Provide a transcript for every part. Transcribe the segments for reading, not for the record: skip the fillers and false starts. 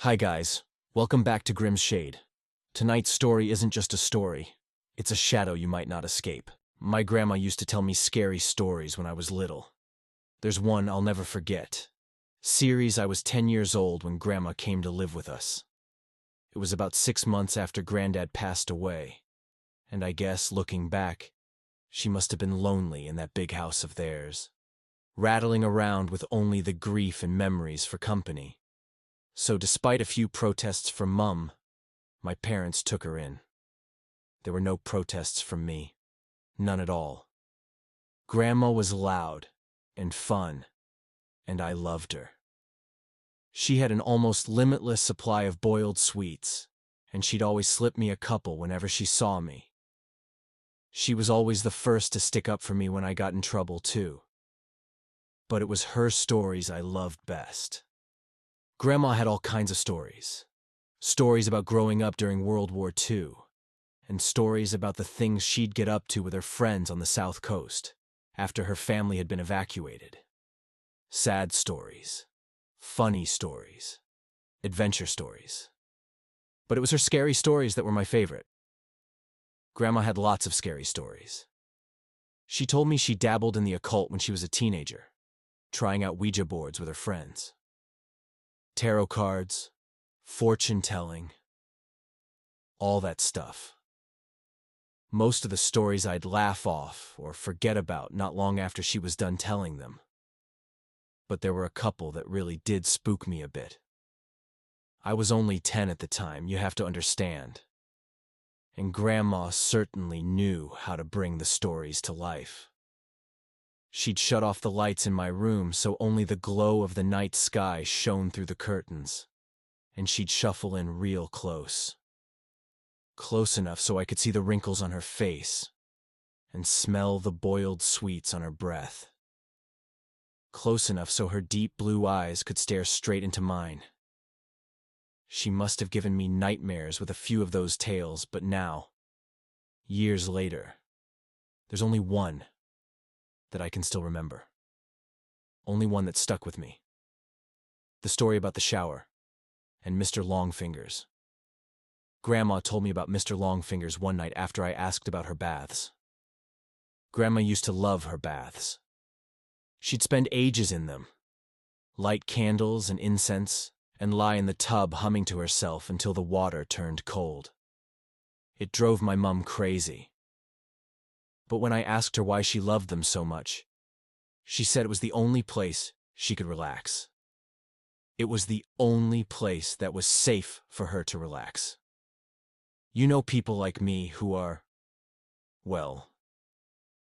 Hi guys, welcome back to Grimm's Shade. Tonight's story isn't just a story, it's a shadow you might not escape. My grandma used to tell me scary stories when I was little. There's one I'll never forget. Series I was 10 years old when Grandma came to live with us. It was about 6 months after Granddad passed away, and I guess, looking back, she must have been lonely in that big house of theirs, rattling around with only the grief and memories for company. So despite a few protests from Mum, my parents took her in. There were no protests from me. None at all. Grandma was loud and fun, and I loved her. She had an almost limitless supply of boiled sweets, and she'd always slip me a couple whenever she saw me. She was always the first to stick up for me when I got in trouble, too. But it was her stories I loved best. Grandma had all kinds of stories. Stories about growing up during World War II, and stories about the things she'd get up to with her friends on the South Coast after her family had been evacuated. Sad stories, funny stories, adventure stories. But it was her scary stories that were my favorite. Grandma had lots of scary stories. She told me she dabbled in the occult when she was a teenager, trying out Ouija boards with her friends. Tarot cards, fortune-telling, all that stuff. Most of the stories I'd laugh off or forget about not long after she was done telling them. But there were a couple that really did spook me a bit. I was only 10 at the time, you have to understand. And Grandma certainly knew how to bring the stories to life. She'd shut off the lights in my room so only the glow of the night sky shone through the curtains, and she'd shuffle in real close. Close enough so I could see the wrinkles on her face and smell the boiled sweets on her breath. Close enough so her deep blue eyes could stare straight into mine. She must have given me nightmares with a few of those tales, but now, years later, there's only one that I can still remember. Only one that stuck with me. The story about the shower and Mr. Longfingers. Grandma told me about Mr. Longfingers one night after I asked about her baths. Grandma used to love her baths. She'd spend ages in them, light candles and incense, and lie in the tub humming to herself until the water turned cold. It drove my mum crazy. But when I asked her why she loved them so much, she said it was the only place she could relax. It was the only place that was safe for her to relax. You know people like me who are, well,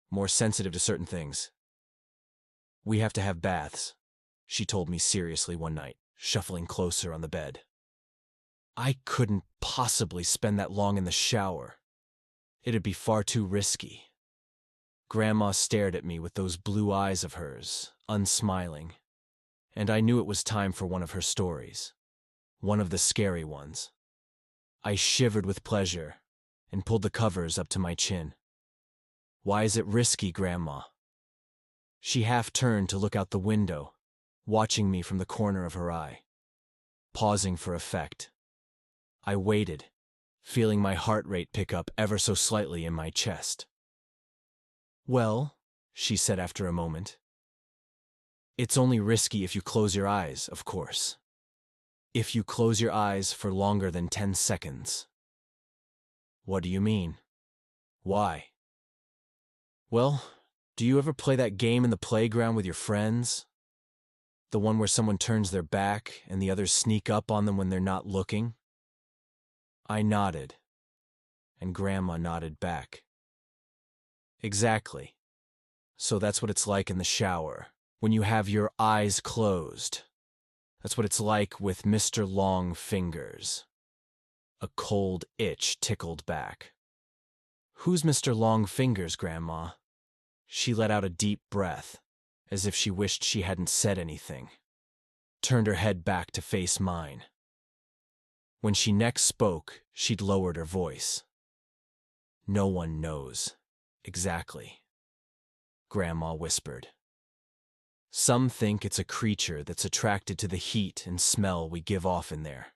more sensitive to certain things. We have to have baths, she told me seriously one night, shuffling closer on the bed. I couldn't possibly spend that long in the shower. It'd be far too risky. Grandma stared at me with those blue eyes of hers, unsmiling, and I knew it was time for one of her stories, one of the scary ones. I shivered with pleasure and pulled the covers up to my chin. Why is it risky, Grandma? She half turned to look out the window, watching me from the corner of her eye, pausing for effect. I waited, feeling my heart rate pick up ever so slightly in my chest. Well, she said after a moment, it's only risky if you close your eyes, of course. If you close your eyes for longer than 10 seconds. What do you mean? Why? Well, do you ever play that game in the playground with your friends? The one where someone turns their back and the others sneak up on them when they're not looking? I nodded, and Grandma nodded back. Exactly. So that's what it's like in the shower, when you have your eyes closed. That's what it's like with Mr. Longfingers. A cold itch tickled back. Who's Mr. Longfingers, Grandma? She let out a deep breath, as if she wished she hadn't said anything. Turned her head back to face mine. When she next spoke, she'd lowered her voice. No one knows. Exactly. Grandma whispered. Some think it's a creature that's attracted to the heat and smell we give off in there.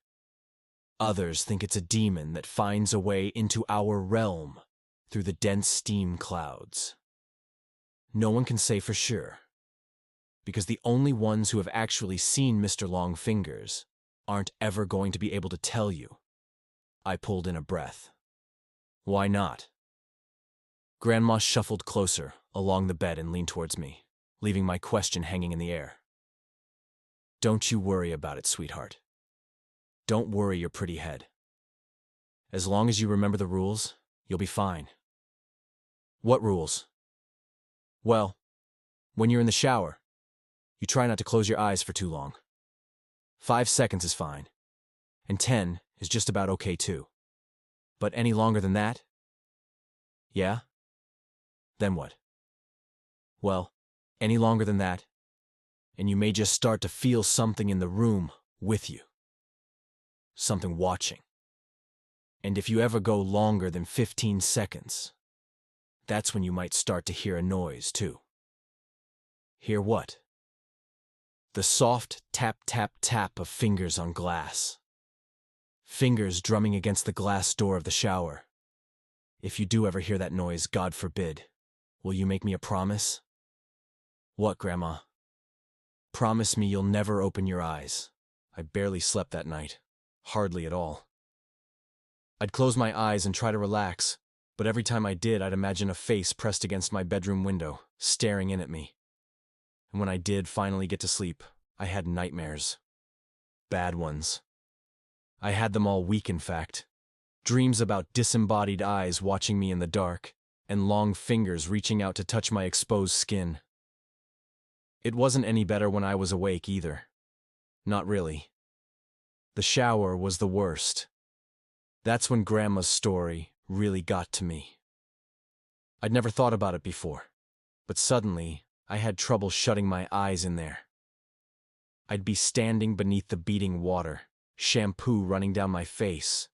Others think it's a demon that finds a way into our realm through the dense steam clouds. No one can say for sure, because the only ones who have actually seen Mr. Longfingers aren't ever going to be able to tell you. I pulled in a breath. Why not? Grandma shuffled closer along the bed and leaned towards me, leaving my question hanging in the air. Don't you worry about it, sweetheart. Don't worry your pretty head. As long as you remember the rules, you'll be fine. What rules? Well, when you're in the shower, you try not to close your eyes for too long. 5 seconds is fine, and 10 is just about okay too. But any longer than that? Yeah? Then what? Well, any longer than that, and you may just start to feel something in the room with you. Something watching. And if you ever go longer than 15 seconds, that's when you might start to hear a noise too. Hear what? The soft tap, tap, tap of fingers on glass. Fingers drumming against the glass door of the shower. If you do ever hear that noise, God forbid, will you make me a promise? What, Grandma? Promise me you'll never open your eyes. I barely slept that night. Hardly at all. I'd close my eyes and try to relax, but every time I did, I'd imagine a face pressed against my bedroom window, staring in at me. And when I did finally get to sleep, I had nightmares. Bad ones. I had them all week, in fact. Dreams about disembodied eyes watching me in the dark, and long fingers reaching out to touch my exposed skin. It wasn't any better when I was awake either. Not really. The shower was the worst. That's when Grandma's story really got to me. I'd never thought about it before, but suddenly I had trouble shutting my eyes in there. I'd be standing beneath the beating water, shampoo running down my face,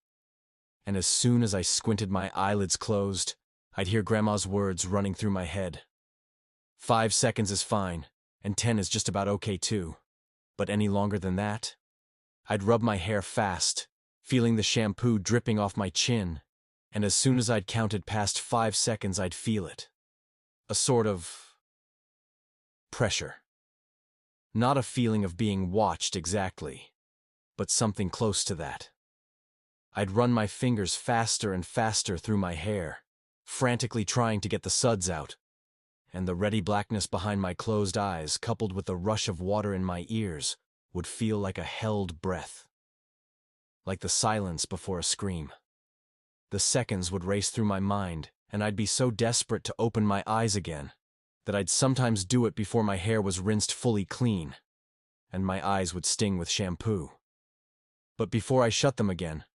and as soon as I squinted my eyelids closed, I'd hear Grandma's words running through my head. 5 seconds is fine, and 10 is just about okay too. But any longer than that? I'd rub my hair fast, feeling the shampoo dripping off my chin, and as soon as I'd counted past 5 seconds, I'd feel it. A sort of pressure. Not a feeling of being watched exactly, but something close to that. I'd run my fingers faster and faster through my hair, frantically trying to get the suds out, and the ready blackness behind my closed eyes, coupled with the rush of water in my ears, would feel like a held breath. Like the silence before a scream. The seconds would race through my mind, and I'd be so desperate to open my eyes again that I'd sometimes do it before my hair was rinsed fully clean, and my eyes would sting with shampoo. But before I shut them again,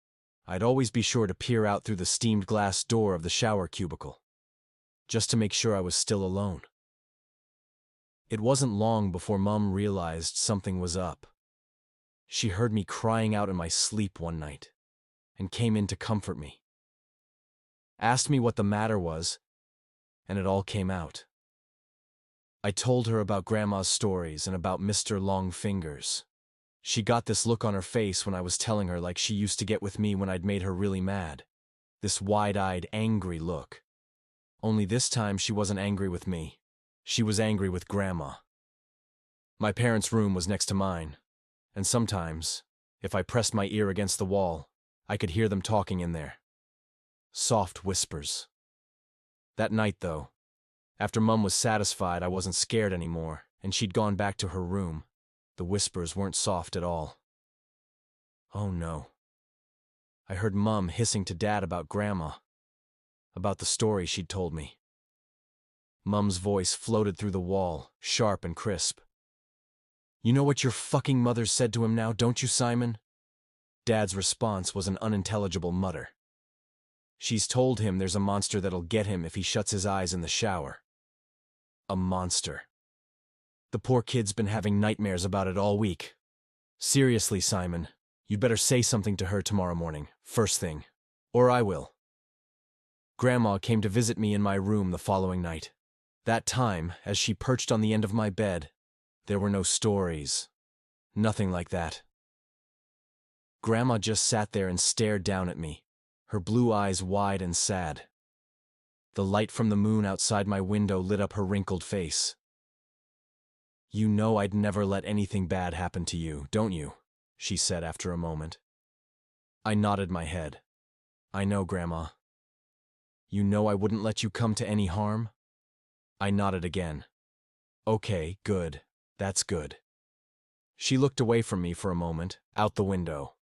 I'd always be sure to peer out through the steamed glass door of the shower cubicle, just to make sure I was still alone. It wasn't long before Mum realized something was up. She heard me crying out in my sleep one night, and came in to comfort me. Asked me what the matter was, and it all came out. I told her about Grandma's stories and about Mr. Longfingers. She got this look on her face when I was telling her, like she used to get with me when I'd made her really mad. This wide-eyed, angry look. Only this time she wasn't angry with me. She was angry with Grandma. My parents' room was next to mine, and sometimes, if I pressed my ear against the wall, I could hear them talking in there. Soft whispers. That night, though, after Mum was satisfied I wasn't scared anymore, and she'd gone back to her room, the whispers weren't soft at all. Oh no. I heard Mum hissing to Dad about Grandma, about the story she'd told me. Mum's voice floated through the wall, sharp and crisp. You know what your fucking mother said to him now, don't you, Simon? Dad's response was an unintelligible mutter. She's told him there's a monster that'll get him if he shuts his eyes in the shower. A monster. The poor kid's been having nightmares about it all week. Seriously, Simon, you'd better say something to her tomorrow morning, first thing. Or I will. Grandma came to visit me in my room the following night. That time, as she perched on the end of my bed, there were no stories. Nothing like that. Grandma just sat there and stared down at me, her blue eyes wide and sad. The light from the moon outside my window lit up her wrinkled face. "You know I'd never let anything bad happen to you, don't you?" she said after a moment. I nodded my head. "I know, Grandma." "You know I wouldn't let you come to any harm?" I nodded again. "Okay, good. That's good." She looked away from me for a moment, out the window.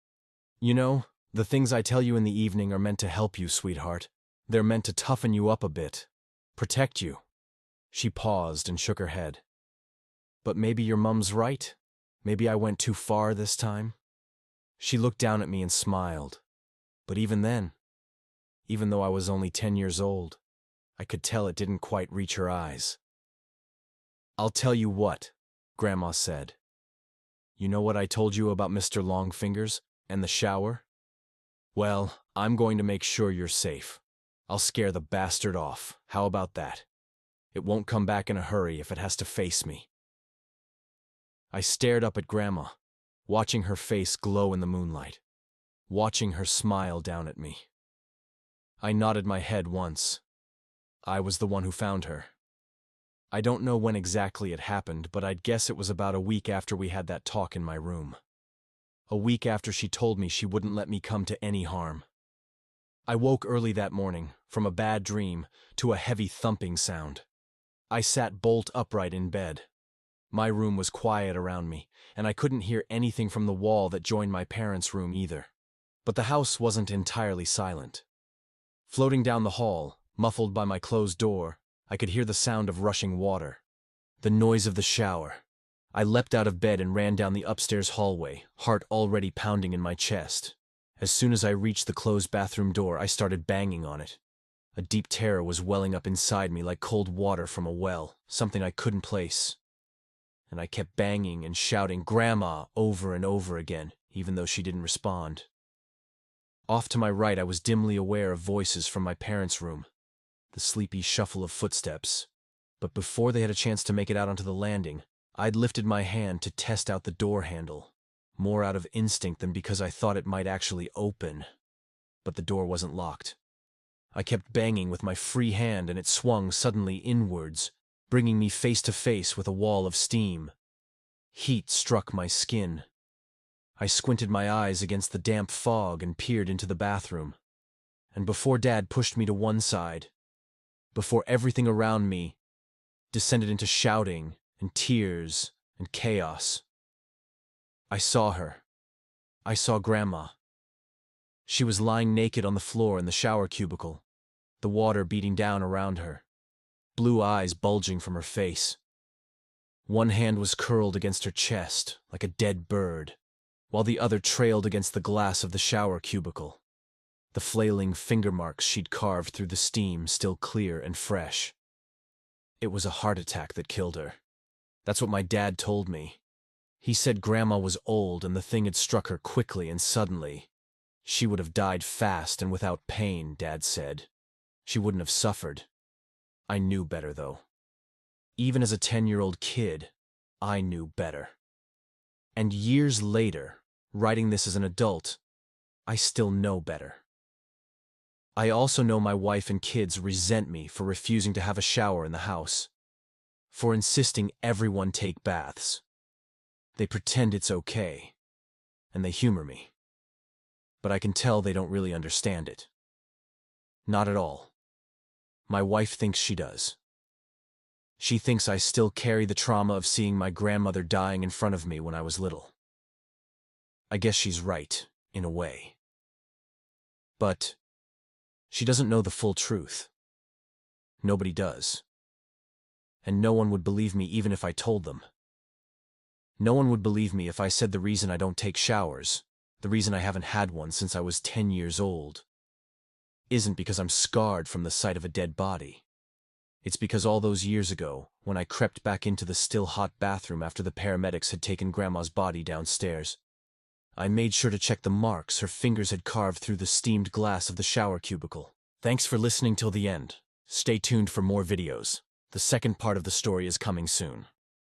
"You know, the things I tell you in the evening are meant to help you, sweetheart. They're meant to toughen you up a bit, protect you." She paused and shook her head. "But maybe your mum's right. Maybe I went too far this time." She looked down at me and smiled. But even then, even though I was only 10 years old, I could tell it didn't quite reach her eyes. "I'll tell you what," Grandma said. "You know what I told you about Mr. Longfingers and the shower? Well, I'm going to make sure you're safe. I'll scare the bastard off. How about that? It won't come back in a hurry if it has to face me." I stared up at Grandma, watching her face glow in the moonlight, watching her smile down at me. I nodded my head once. I was the one who found her. I don't know when exactly it happened, but I'd guess it was about a week after we had that talk in my room. A week after she told me she wouldn't let me come to any harm. I woke early that morning, from a bad dream, to a heavy thumping sound. I sat bolt upright in bed. My room was quiet around me, and I couldn't hear anything from the wall that joined my parents' room either. But the house wasn't entirely silent. Floating down the hall, muffled by my closed door, I could hear the sound of rushing water, the noise of the shower. I leapt out of bed and ran down the upstairs hallway, heart already pounding in my chest. As soon as I reached the closed bathroom door, I started banging on it. A deep terror was welling up inside me like cold water from a well, something I couldn't place. And I kept banging and shouting "Grandma" over and over again, even though she didn't respond. Off to my right, I was dimly aware of voices from my parents' room, the sleepy shuffle of footsteps. But before they had a chance to make it out onto the landing, I'd lifted my hand to test out the door handle, more out of instinct than because I thought it might actually open. But the door wasn't locked. I kept banging with my free hand and it swung suddenly inwards, bringing me face to face with a wall of steam. Heat struck my skin. I squinted my eyes against the damp fog and peered into the bathroom. And before Dad pushed me to one side, before everything around me descended into shouting and tears and chaos, I saw her. I saw Grandma. She was lying naked on the floor in the shower cubicle, the water beating down around her, blue eyes bulging from her face. One hand was curled against her chest like a dead bird, while the other trailed against the glass of the shower cubicle, the flailing finger marks she'd carved through the steam still clear and fresh. It was a heart attack that killed her. That's what my dad told me. He said Grandma was old and the thing had struck her quickly and suddenly. She would have died fast and without pain, Dad said. She wouldn't have suffered. I knew better, though. Even as a 10-year-old kid, I knew better. And years later, writing this as an adult, I still know better. I also know my wife and kids resent me for refusing to have a shower in the house, for insisting everyone take baths. They pretend it's okay, and they humor me. But I can tell they don't really understand it. Not at all. My wife thinks she does. She thinks I still carry the trauma of seeing my grandmother dying in front of me when I was little. I guess she's right, in a way. But she doesn't know the full truth. Nobody does. And no one would believe me even if I told them. No one would believe me if I said the reason I don't take showers, the reason I haven't had one since I was 10 years old, isn't because I'm scarred from the sight of a dead body. It's because all those years ago, when I crept back into the still hot bathroom after the paramedics had taken Grandma's body downstairs, I made sure to check the marks her fingers had carved through the steamed glass of the shower cubicle. Thanks for listening till the end. Stay tuned for more videos. The second part of the story is coming soon.